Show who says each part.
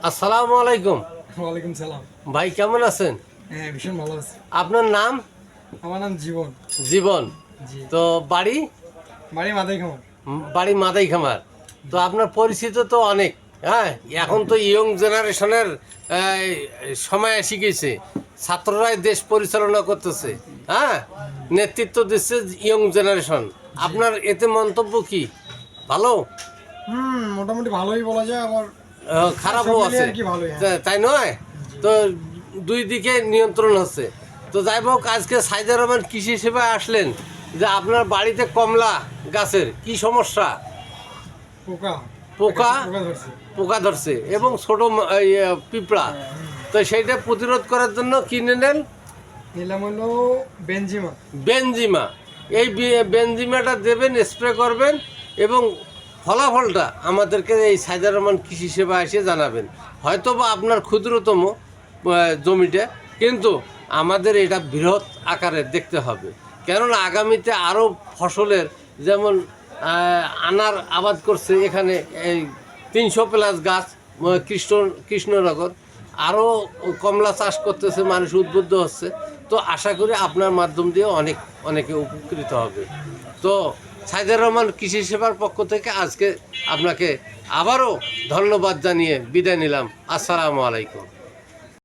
Speaker 1: আসসালামু আলাইকুম।
Speaker 2: ওয়ালাইকুম সালাম।
Speaker 1: ভাই কেমন আছেন?
Speaker 2: হ্যাঁ, ভীষণ ভালো আছি।
Speaker 1: আপনার নাম?
Speaker 2: আমার নাম জীবন।
Speaker 1: জীবন।
Speaker 2: জি।
Speaker 1: তো বাড়ি?
Speaker 2: বাড়ি মাদাই খামার।
Speaker 1: বাড়ি মাদাই খামার। তো আপনার পরিচিত তো অনেক, হ্যাঁ। এখন তো ইয়ং জেনারেশনের সময় এসে গেছে, ছাত্ররাই দেশ পরিচালনা করতেছে, হ্যাঁ, নেতৃত্ব দিচ্ছে ইয়ং জেনারেশন। আপনার এতে মন্তব্য কি? ভালো?
Speaker 2: মোটামুটি ভালোই বলা যায়, আবার
Speaker 1: খারাপও
Speaker 2: সব মিলিয়ে
Speaker 1: আছে,
Speaker 2: আর কি ভালোই, হ্যাঁ।
Speaker 1: তাই নয়? তো দুই দিকে নিয়ন্ত্রণ হচ্ছে। তো যাই হোক, আজকে সাইদুর রহমান কৃষি সেবায় আসলেন, যে আপনার বাড়িতে কমলা গাছের কি সমস্যা?
Speaker 2: পোকা
Speaker 1: পোকা
Speaker 2: পোকা ধরছে।
Speaker 1: পোকা ধরছে এবং ছোট পিঁপড়া। তো সেইটা প্রতিরোধ করার জন্য কিনে নেন
Speaker 2: নিলাম হলো বেনজিমা।
Speaker 1: বেনজিমা। এই বেনজিমাটা দেবেন, স্প্রে করবেন এবং ফলাফলটা আমাদেরকে এই সাইদুর রহমান কৃষি সেবা এসে জানাবেন। হয়তো বা আপনার ক্ষুদ্রতম জমিটা, কিন্তু আমাদের এটা বৃহৎ আকারে দেখতে হবে, কেননা আগামীতে আরও ফসলের, যেমন আনার আবাদ করছে এখানে এই 300+ গাছ, কৃষ্ণনগর আরও কমলা চাষ করতেছে, মানুষ উদ্বুদ্ধ হচ্ছে। তো আশা করি আপনার মাধ্যম দিয়ে অনেকে উপকৃত হবে। তো সাইদুর রহমান কৃষি সেবার পক্ষ থেকে আজকে আপনাকে আবারও ধন্যবাদ জানিয়ে বিদায় নিলাম। আসসালামু আলাইকুম।